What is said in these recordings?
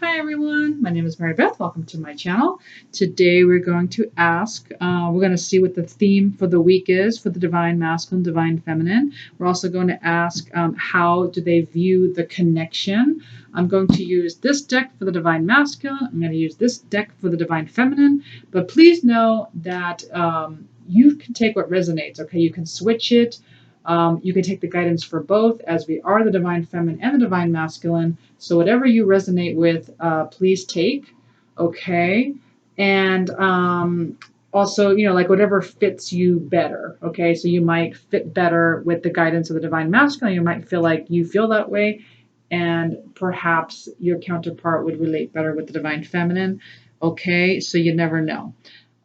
Hi everyone, my name is Mary Beth. Welcome to my channel. Today we're going to ask, we're going to see what the theme for the week is for the Divine Masculine, Divine Feminine. We're also going to ask how do they view the connection. I'm going to use this deck for the Divine Masculine. I'm going to use this deck for the Divine Feminine. But please know that you can take what resonates, okay? You can switch it. You can take the guidance for both, as we are the Divine Feminine and the Divine Masculine. So whatever you resonate with, please take, okay? And also, like whatever fits you better, okay? So you might fit better with the guidance of the Divine Masculine. You might feel like you feel that way, and perhaps your counterpart would relate better with the Divine Feminine, okay? So you never know.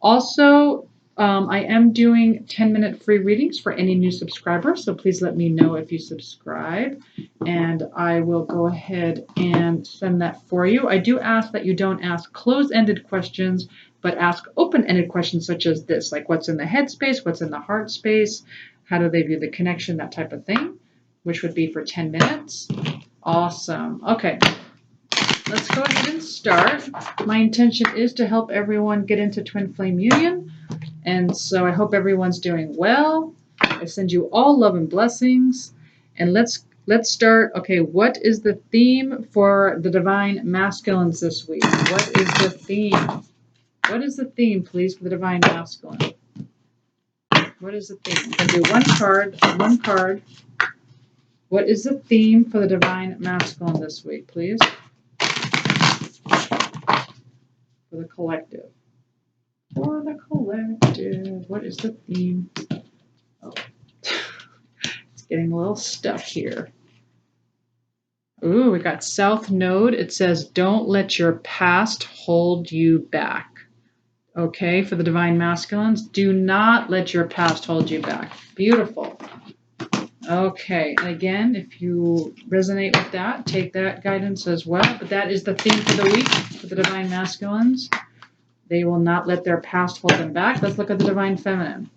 Also, I am doing 10-minute free readings for any new subscribers, so please let me know if you subscribe, and I will go ahead and send that for you. I do ask that you don't ask closed-ended questions, but ask open-ended questions such as this, like what's in the head space, what's in the heart space, how do they view the connection, that type of thing, which would be for 10 minutes. Awesome. Okay. Let's go ahead and start. My intention is to help everyone get into Twin Flame Union. And so I hope everyone's doing well. I send you all love and blessings. And let's start. Okay, what is the theme for the Divine Masculines this week? What is the theme? What is the theme, please, for the Divine Masculine? What is the theme? I'm going to do one card. What is the theme for the Divine Masculine this week, please? For the collective. For the collective. What is the theme? Oh, it's getting a little stuck here. Ooh, we got South Node. It says, don't let your past hold you back. Okay, for the Divine Masculines, do not let your past hold you back. Beautiful. Okay, and again, if you resonate with that, take that guidance as well. But that is the theme for the week for the Divine Masculines. They will not let their past hold them back. Let's look at the Divine Feminine.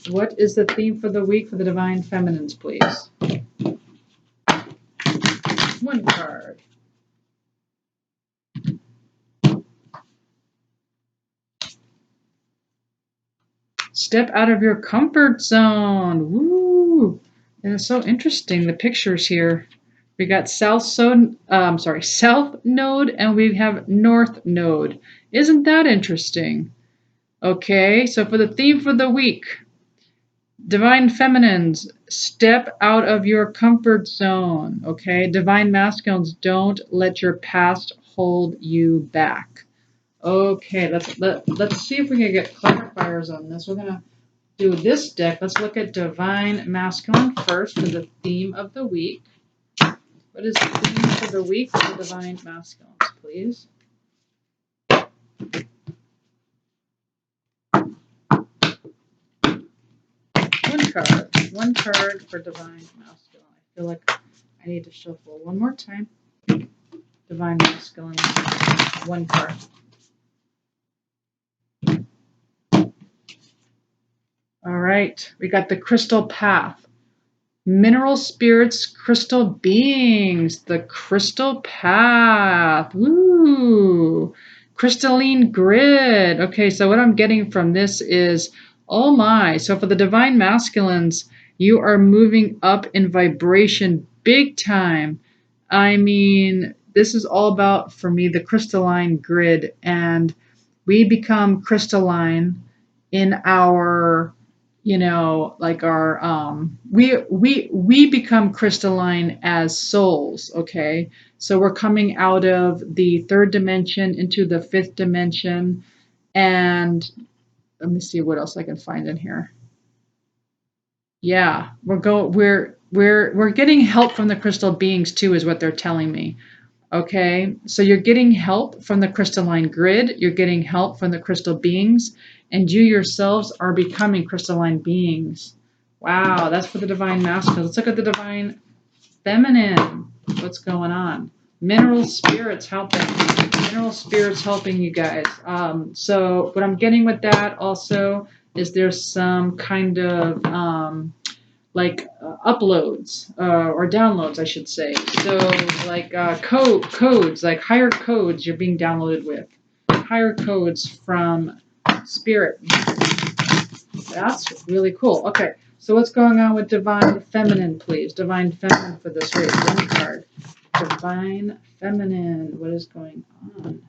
What is the theme for the week for the Divine Feminines, please? One card. Step out of your comfort zone. Woo! It is so interesting, the pictures here. We got South Node and we have North Node. Isn't that interesting? Okay, so for the theme for the week, Divine Feminines, step out of your comfort zone. Okay, Divine Masculines, don't let your past hold you back. Okay, let's see if we can get clarifiers on this. We're gonna do this deck. Let's look at Divine Masculine first for the theme of the week. What is the theme for the week for the Divine Masculines, please? One card for Divine Masculine. I feel like I need to shuffle one more time. Divine Masculine, one card. All right, we got the Crystal Path. Mineral Spirits, Crystal Beings, the Crystal Path. Woo! Crystalline Grid. Okay, so what I'm getting from this is, oh my, so for the Divine Masculines, you are moving up in vibration big time. I mean, this is all about, for me, the crystalline grid, and we become crystalline in our, like our, we become crystalline as souls, okay? So we're coming out of the third dimension into the fifth dimension, and let me see what else I can find in here. Yeah, we're getting help from the crystal beings too, is what they're telling me. Okay, so you're getting help from the crystalline grid, you're getting help from the crystal beings, and you yourselves are becoming crystalline beings. Wow, that's for the Divine Masculine. Let's look at the Divine Feminine. What's going on? Mineral Spirits helping. Mineral Spirits helping you guys. So what I'm getting with that also is there's some kind of uploads or downloads, I should say. So like codes, like higher codes you're being downloaded with, higher codes from spirit. That's really cool. Okay, so what's going on with Divine Feminine, please? Divine Feminine for this rate. One card. Divine Feminine. What is going on?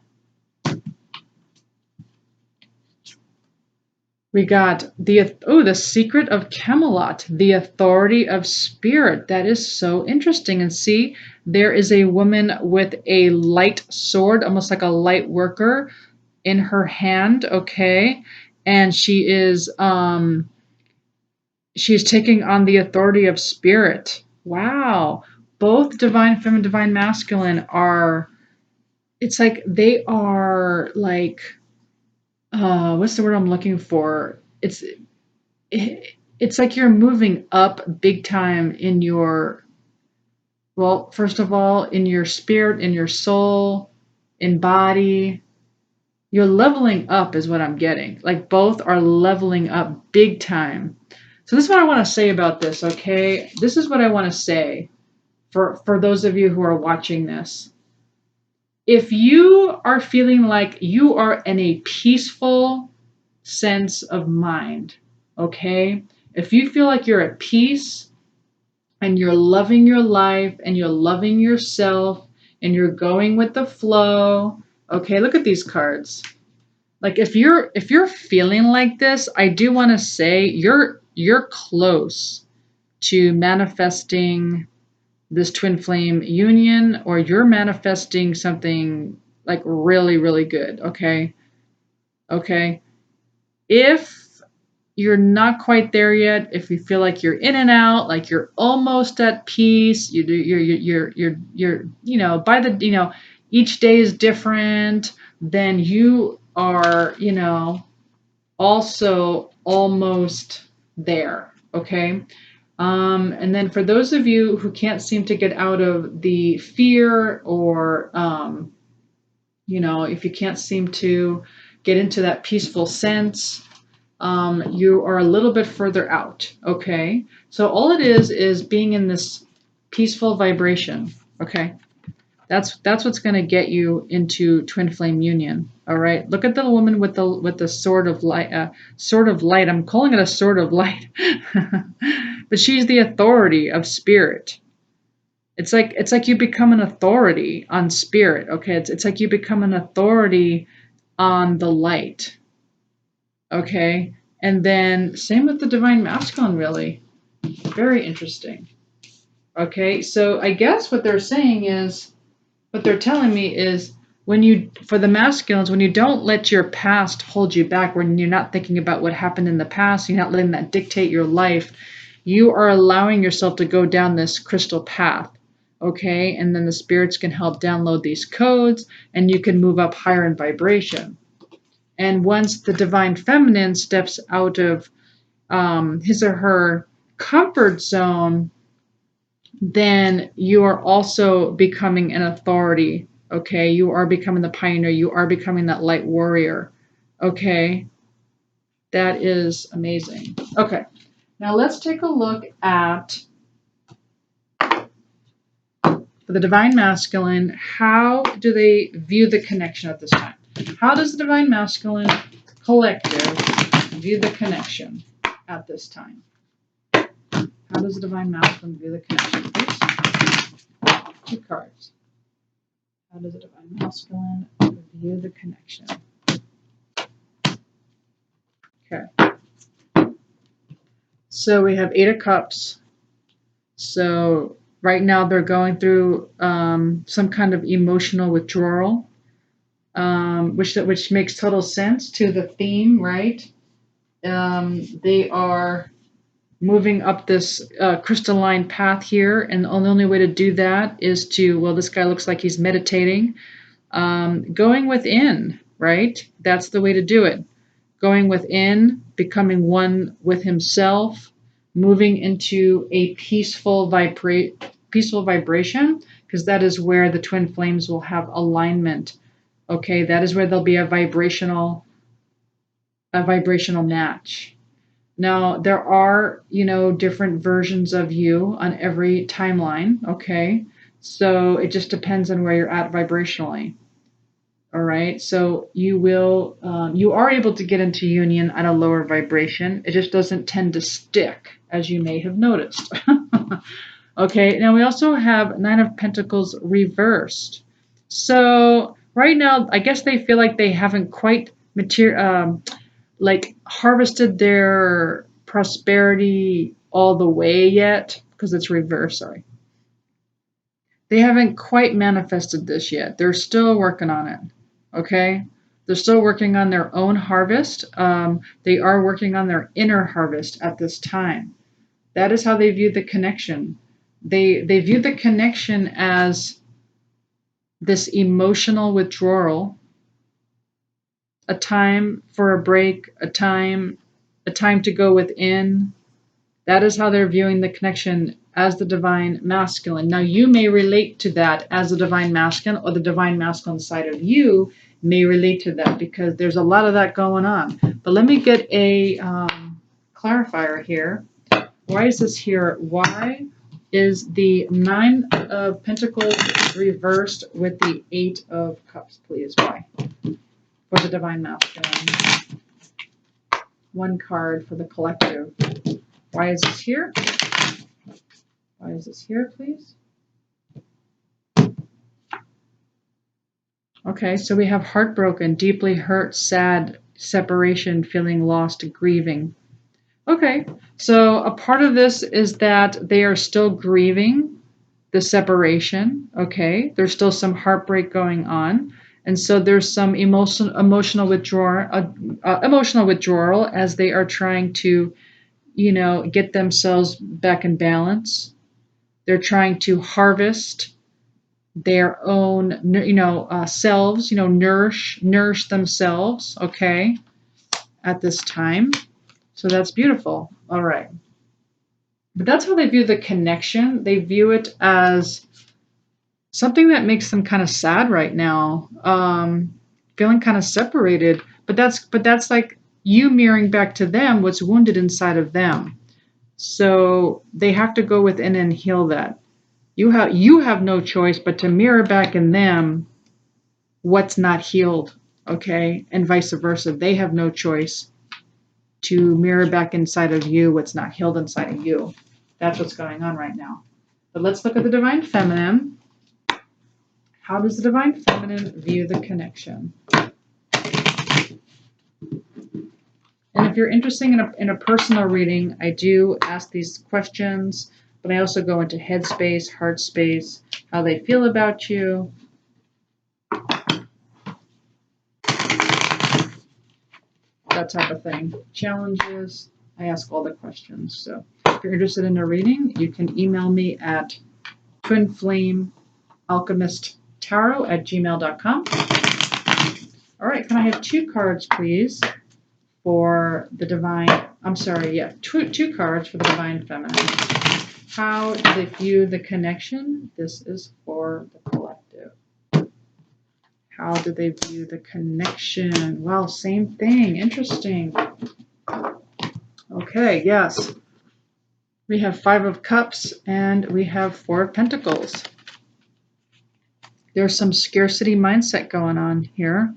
We got the Secret of Camelot, the authority of spirit. That is so interesting. And see, there is a woman with a light sword, almost like a light worker, in her hand. Okay, and she's taking on the authority of spirit. Wow, both divine feminine, divine masculine are. It's like they are like. What's the word I'm looking for? It's like you're moving up big time in your, well, first of all, in your spirit, in your soul, in body. You're leveling up is what I'm getting. Like both are leveling up big time. So this is what I want to say about this, okay? This is what I want to say for those of you who are watching this. If you are feeling like you are in a peaceful sense of mind, okay? If you feel like you're at peace and you're loving your life and you're loving yourself and you're going with the flow, okay? Look at these cards. Like if you're feeling like this, I do want to say you're close to manifesting this twin flame union, or you're manifesting something like really, really good, okay? Okay. If you're not quite there yet, if you feel like you're in and out, like you're almost at peace, you're by the, each day is different, then you are, also almost there, okay? And then for those of you who can't seem to get out of the fear, or, if you can't seem to get into that peaceful sense, you are a little bit further out, okay? So all it is being in this peaceful vibration, okay? That's what's going to get you into twin flame union. All right. Look at the woman with the sword of light. Sword of light. I'm calling it a sword of light, but she's the authority of spirit. It's like you become an authority on spirit. Okay. It's like you become an authority on the light. Okay. And then same with the divine masculine. Really, very interesting. Okay. So I guess what they're saying is. What they're telling me is for the masculines, when you don't let your past hold you back, when you're not thinking about what happened in the past, you're not letting that dictate your life, you are allowing yourself to go down this crystal path, okay? And then the spirits can help download these codes, and you can move up higher in vibration. And once the divine feminine steps out of his or her comfort zone, then you are also becoming an authority, okay? You are becoming the pioneer. You are becoming that light warrior, okay? That is amazing. Okay, now let's take a look at, for the divine masculine, how do they view the connection at this time? How does the divine masculine collective view the connection at this time? How does the divine masculine view the connection, please? 2 cards. How does the divine masculine view the connection? Okay. So we have 8 of Cups. So right now they're going through some kind of emotional withdrawal, which makes total sense to the theme, right? They are moving up this crystalline path here, and the only way to do that is to, well, this guy looks like he's meditating, going within, right? That's the way to do it. Going within, becoming one with himself, moving into a peaceful vibration, because that is where the twin flames will have alignment. Okay, that is where there'll be a vibrational match. Now, there are, different versions of you on every timeline, okay? So it just depends on where you're at vibrationally. All right. So you are able to get into union at a lower vibration. It just doesn't tend to stick, as you may have noticed. Okay. Now we also have Nine of Pentacles reversed. So right now, I guess they feel like they haven't quite harvested their prosperity all the way yet because it's reversed. Sorry. They haven't quite manifested this yet. They're still working on it. Okay? They're still working on their own harvest. They are working on their inner harvest at this time. That is how they view the connection. They view the connection as this emotional withdrawal, a time for a break, a time to go within. That is how they're viewing the connection as the divine masculine. Now, you may relate to that as the divine masculine, or the divine masculine side of you may relate to that, because there's a lot of that going on. But let me get a clarifier here. Why is this here? Why is the Nine of Pentacles reversed with the Eight of Cups, please? Why? For the divine masculine. One card for the collective. Why is this here? Why is this here, please? Okay, so we have heartbroken, deeply hurt, sad, separation, feeling lost, grieving. Okay, so a part of this is that they are still grieving the separation. Okay, there's still some heartbreak going on. And so there's some emotional withdrawal as they are trying to, get themselves back in balance. They're trying to harvest their own, selves, nourish themselves, okay, at this time. So that's beautiful. All right. But that's how they view the connection. They view it as something that makes them kind of sad right now, feeling kind of separated. But that's like you mirroring back to them what's wounded inside of them. So they have to go within and heal that. You have no choice but to mirror back in them what's not healed, okay? And vice versa. They have no choice to mirror back inside of you what's not healed inside of you. That's what's going on right now. But let's look at the Divine Feminine. How does the Divine Feminine view the connection? And if you're interested in a personal reading, I do ask these questions, but I also go into head space, heart space, how they feel about you. That type of thing. Challenges. I ask all the questions. So if you're interested in a reading, you can email me at twinflamealchemisttarot@gmail.com. All right, can I have two cards, please, for the divine, two cards for the Divine Feminine. How do they view the connection? This is for the collective. How do they view the connection? Well, same thing. Interesting. Okay, yes. We have Five of Cups and we have Four of Pentacles. There's some scarcity mindset going on here.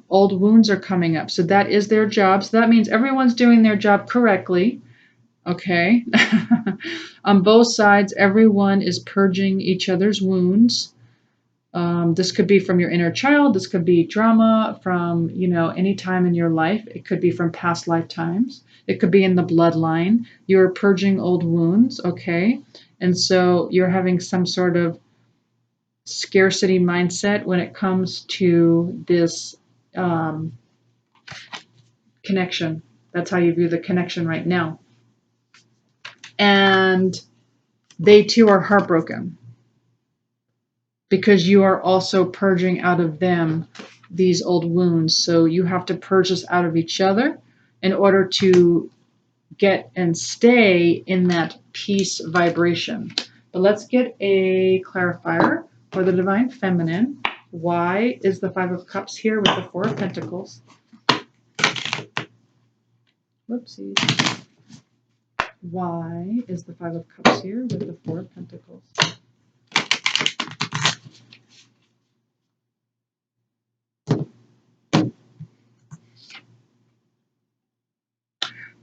Old wounds are coming up. So that is their job. So that means everyone's doing their job correctly. Okay. On both sides, everyone is purging each other's wounds. This could be from your inner child. This could be drama from, any time in your life. It could be from past lifetimes. It could be in the bloodline. You're purging old wounds. Okay. And so you're having some sort of scarcity mindset when it comes to this connection. That's how you view the connection right now. And they too are heartbroken because you are also purging out of them these old wounds. So you have to purge this out of each other in order to get and stay in that peace vibration. But let's get a clarifier for the Divine Feminine. Why is the Five of Cups here with the Four of Pentacles? Whoopsies. Why is the Five of Cups here with the Four of Pentacles?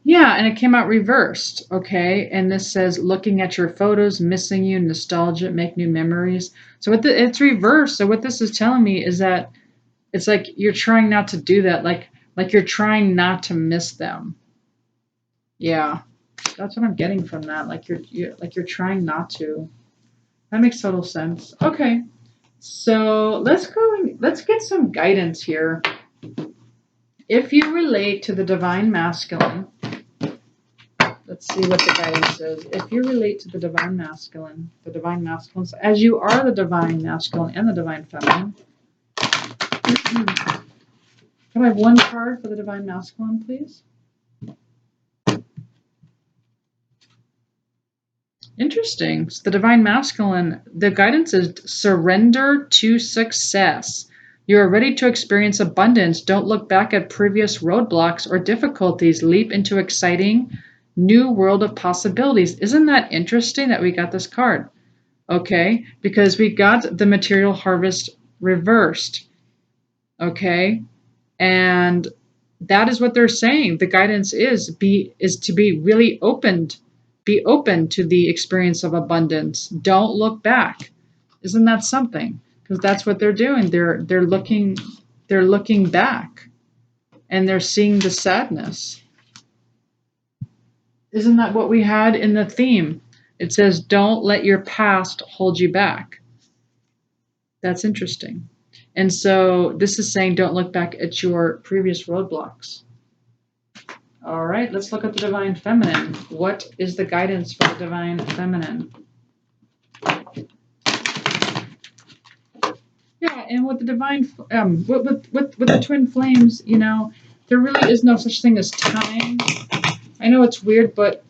Yeah, and it came out reversed, okay? And this says, looking at your photos, missing you, nostalgia, make new memories. So it's reversed. So what this is telling me is that it's like you're trying not to do that, like you're trying not to miss them. Yeah, that's what I'm getting from that. Like you're trying not to. That makes total sense. Okay, so let's get some guidance here. If you relate to the divine masculine, let's see what the guidance is. If you relate to the divine masculine, as you are the divine masculine and the divine feminine. Can I have one card for the divine masculine, please? Interesting. So the divine masculine, the guidance is surrender to success. You are ready to experience abundance. Don't look back at previous roadblocks or difficulties. Leap into exciting new world of possibilities. Isn't that interesting that we got this card? Okay, because we got the material harvest reversed. Okay, and that is what they're saying. The guidance is to be really opened. Be open to the experience of abundance. Don't look back. Isn't that something? Because that's what they're doing. They're looking back, and they're seeing the sadness. Isn't that what we had in the theme? It says, "Don't let your past hold you back." That's interesting. And so this is saying, don't look back at your previous roadblocks. All right, let's look at the divine feminine. What is the guidance for the divine feminine? Yeah, and with the divine, with the twin flames, you know, there really is no such thing as time. I know it's weird, but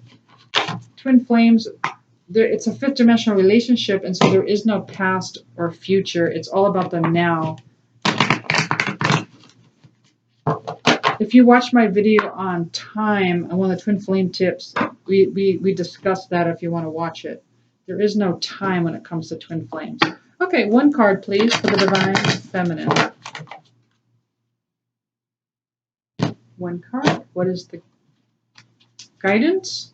twin flames, it's a fifth dimensional relationship, and so there is no past or future. It's all about the now. If you watch my video on time and one of the twin flame tips, we discussed that if you want to watch it. There is no time when it comes to twin flames. Okay, one card, please, for the divine feminine. One card. What is the guidance?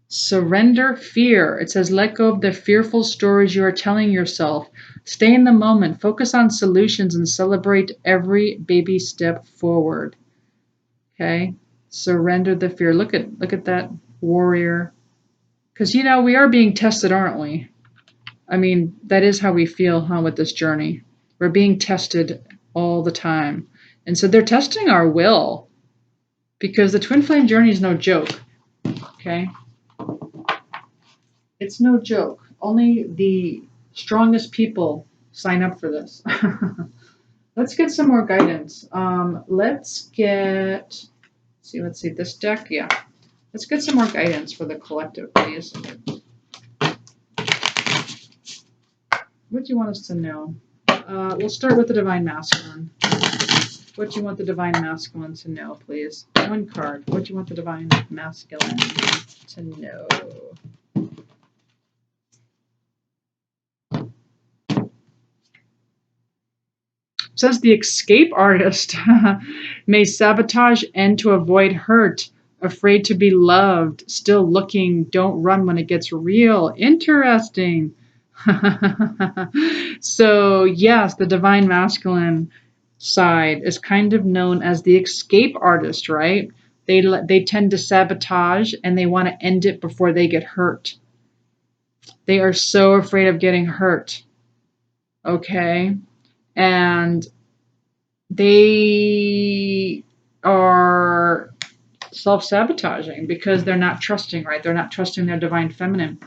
Surrender fear. It says, let go of the fearful stories you are telling yourself. Stay in the moment. Focus on solutions and celebrate every baby step forward. Okay, surrender the fear. Look at that warrior. Because, you know, we are being tested, aren't we? I mean, that is how we feel, huh, with this journey. We're being tested all the time. And so they're testing our will. Because the twin flame journey is no joke. Okay? It's no joke. Only the strongest people sign up for this. Let's get some more guidance. Let's see, this deck, yeah. Let's get some more guidance for the collective, please. What do you want us to know? We'll start with the divine masculine. What do you want the divine masculine to know, please? One card. What do you want the divine masculine to know? It says the escape artist may sabotage and to avoid hurt, afraid to be loved, still looking, don't run when it gets real. Interesting. So yes, the divine masculine side is kind of known as the escape artist, right? They tend to sabotage and they want to end it before they get hurt. They are so afraid of getting hurt. Okay? And they are self-sabotaging because they're not trusting, right? They're not trusting their divine feminine.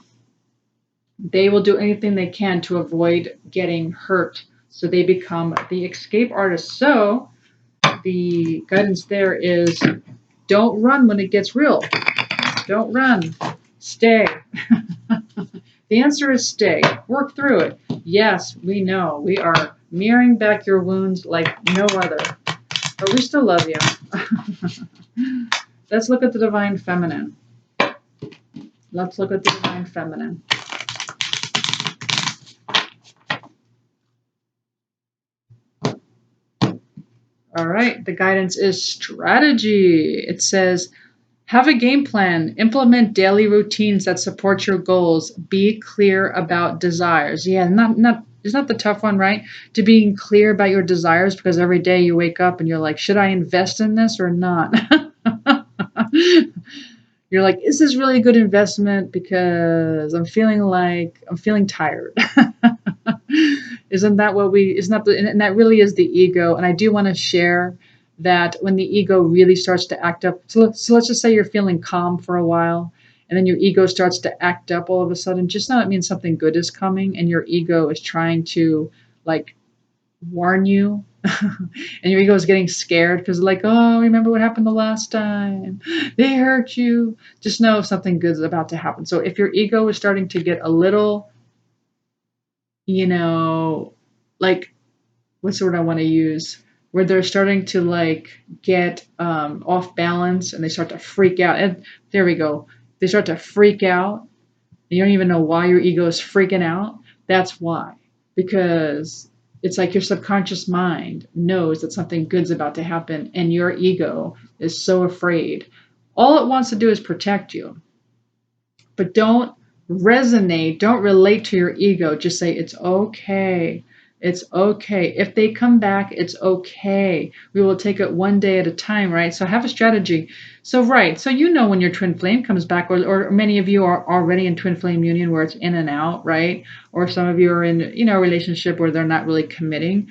They will do anything they can to avoid getting hurt. So they become the escape artist. So the guidance there is don't run when it gets real. Don't run. Stay. The answer is stay. Work through it. Yes, we know. We are mirroring back your wounds like no other. But we still love you. Let's look at the divine feminine. Let's look at the divine feminine. All right, the guidance is strategy. It says, have a game plan, implement daily routines that support your goals, be clear about desires. Yeah, it's not the tough one, right? To being clear about your desires, because every day you wake up and you're like, should I invest in this or not? You're like, is this really a good investment? Because I'm feeling tired. Isn't that what we, isn't that the, and that really is the ego. And I do want to share that when the ego really starts to act up, so let's just say you're feeling calm for a while, and then your ego starts to act up all of a sudden, just know it means something good is coming, and your ego is trying to like warn you. And your ego is getting scared because like, oh, remember what happened the last time? They hurt you. Just know something good is about to happen. So if your ego is starting to get a little, like, what's the word I want to use? Where they're starting to like get off balance and they start to freak out. And there we go. They start to freak out. You don't even know why your ego is freaking out. That's why. Because it's like your subconscious mind knows that something good's about to happen and your ego is so afraid. All it wants to do is protect you. But don't don't relate to your ego. Just say, it's okay. It's okay. If they come back, it's okay. We will take it one day at a time, right? So have a strategy. So, right. So, when your twin flame comes back, or many of you are already in twin flame union where it's in and out, right? Or some of you are in, a relationship where they're not really committing.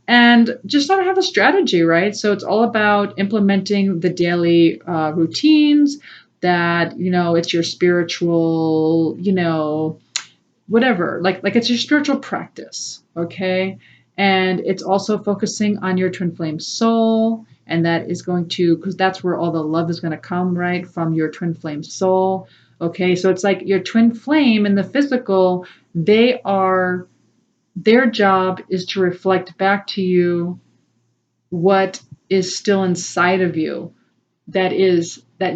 And just not have a strategy, right? So it's all about implementing the daily routines that, it's your spiritual, whatever, like it's your spiritual practice, okay? And it's also focusing on your twin flame soul, and that is going to, because that's where all the love is going to come, right, from your twin flame soul. Okay, so it's like your twin flame in the physical, their job is to reflect back to you what is still inside of you that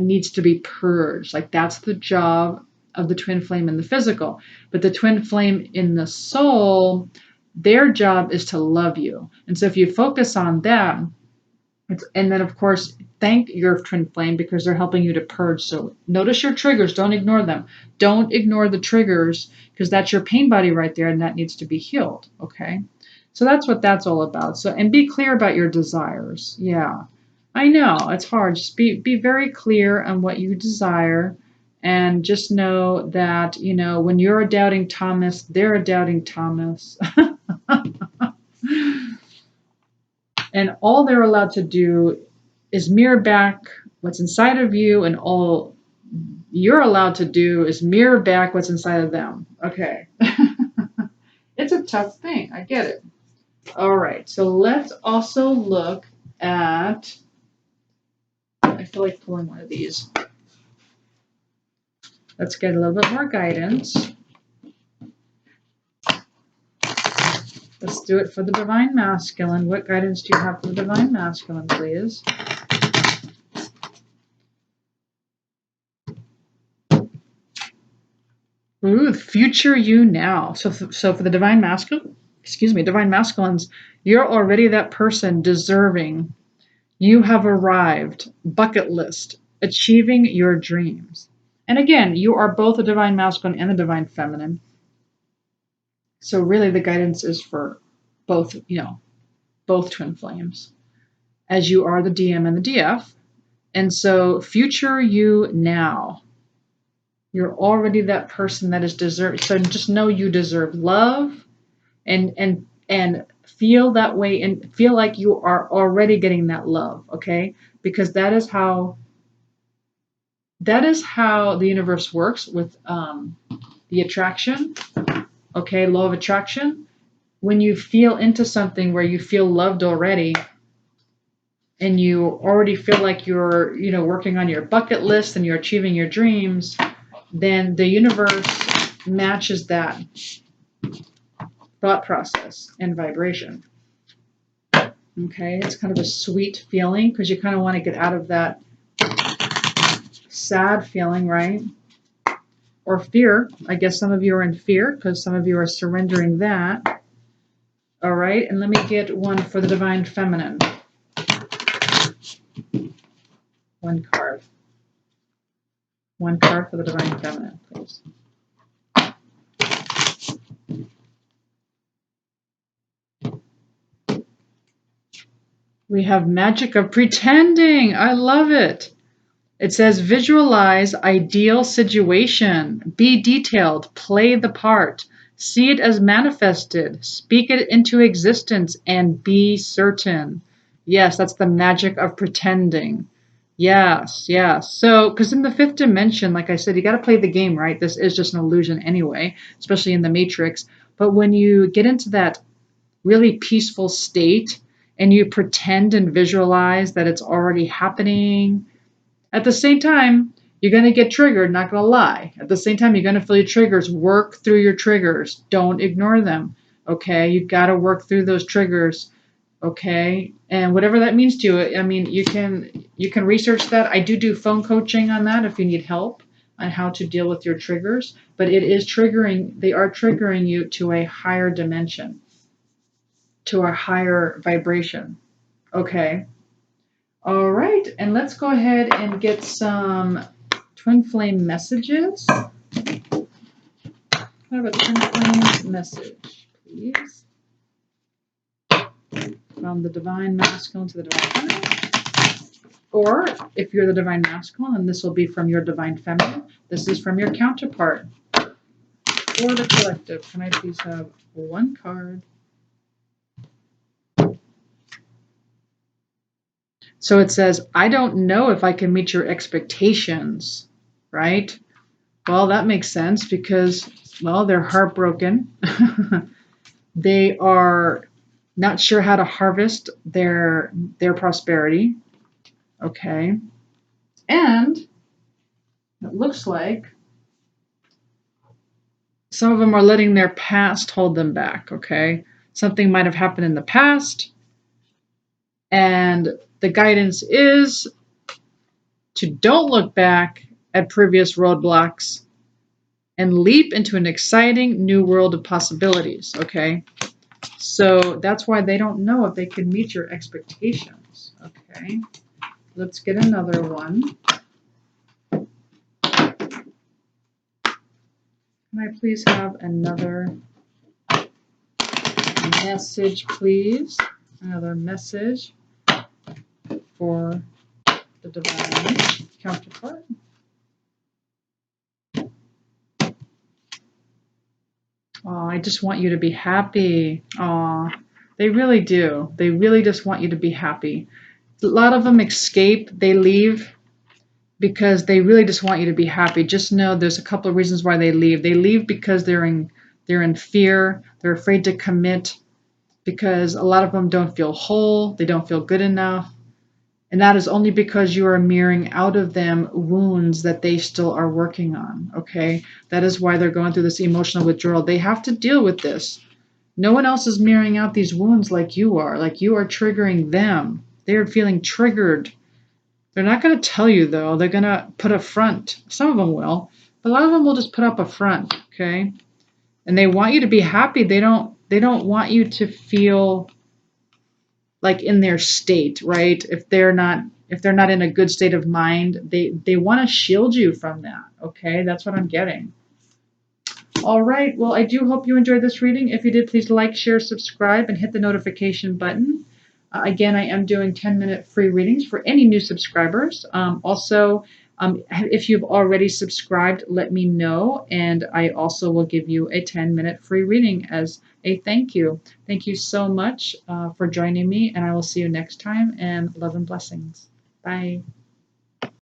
needs to be purged. Like that's the job of the twin flame in the physical. But the twin flame in the soul, their job is to love you. And so if you focus on them, and then of course thank your twin flame because they're helping you to purge. So notice your triggers, don't ignore them. Don't ignore the triggers because that's your pain body right there and that needs to be healed. Okay, so that's what that's all about. So, and be clear about your desires. Yeah, I know it's hard. Just be very clear on what you desire, and just know that when you're a doubting Thomas, they're a doubting Thomas. And all they're allowed to do is mirror back what's inside of you, and all you're allowed to do is mirror back what's inside of them. Okay. It's a tough thing. I get it. All right. So let's also look at, I feel like pulling one of these. Let's get a little bit more guidance. Let's do it for the divine masculine. What guidance do you have for the divine masculine, please? Ooh, future you now. So for the divine masculine, divine masculines, you're already that person deserving. You have arrived. Bucket list. Achieving your dreams. And again, you are both the divine masculine and the divine feminine. So really the guidance is for both, both twin flames, as you are the DM and the DF. And so future you now. You're already that person that is deserved. So just know you deserve love and feel that way and feel like you are already getting that love, okay? Because that is how the universe works with the attraction, okay? Law of attraction. When you feel into something where you feel loved already, and you already feel like you're, working on your bucket list and you're achieving your dreams, then the universe matches that thought process and vibration. Okay, it's kind of a sweet feeling because you kind of want to get out of that sad feeling, right? Or fear. I guess some of you are in fear because some of you are surrendering that. All right, and let me get one for the Divine Feminine. One card. One card for the Divine Feminine, please. We have Magic of Pretending. I love it. It says visualize ideal situation. Be detailed. Play the part. See it as manifested. Speak it into existence and be certain. Yes, that's the magic of pretending. Yes, yes. So, because in the fifth dimension, like I said, you got to play the game, right? This is just an illusion anyway, especially in the Matrix. But when you get into that really peaceful state and you pretend and visualize that it's already happening, at the same time, you're going to get triggered, not going to lie. At the same time, you're going to feel your triggers. Work through your triggers. Don't ignore them. Okay? You've got to work through those triggers. Okay? And whatever that means to you, I mean, you can research that. I do phone coaching on that if you need help on how to deal with your triggers, but it is triggering, they are triggering you to a higher dimension, to a higher vibration. Okay? All right, and let's go ahead and get some twin flame messages. How about twin flame message, please? From the Divine Masculine to the Divine Feminine. Or if you're the Divine Masculine, and this will be from your Divine Feminine, this is from your counterpart. For the collective, can I please have one card? So it says, I don't know if I can meet your expectations, right? Well, that makes sense because, well, they're heartbroken. They are not sure how to harvest their prosperity. Okay. And it looks like some of them are letting their past hold them back. Okay. Something might have happened in the past. And the guidance is to don't look back at previous roadblocks and leap into an exciting new world of possibilities, okay? So that's why they don't know if they can meet your expectations, okay? Let's get another one. Can I please have another message, please? Another message for the Divine counterpart. Oh, I just want you to be happy. Oh, they really do. They really just want you to be happy. A lot of them escape. They leave because they really just want you to be happy. Just know there's a couple of reasons why they leave. They leave because they're in fear. They're afraid to commit because a lot of them don't feel whole. They don't feel good enough. And that is only because you are mirroring out of them wounds that they still are working on, okay? That is why they're going through this emotional withdrawal. They have to deal with this. No one else is mirroring out these wounds like you are triggering them. They're feeling triggered. They're not going to tell you, though. They're going to put a front. Some of them will, but a lot of them will just put up a front, okay? And they want you to be happy. They don't want you to feel like in their state, right? If they're not in a good state of mind, they want to shield you from that. Okay, that's what I'm getting. All right, well, I do hope you enjoyed this reading. If you did, please like, share, subscribe, and hit the notification button. Again, I am doing 10-minute free readings for any new subscribers. Also, if you've already subscribed, let me know, and I also will give you a 10-minute free reading as a thank you. Thank you so much for joining me, and I will see you next time, and love and blessings. Bye.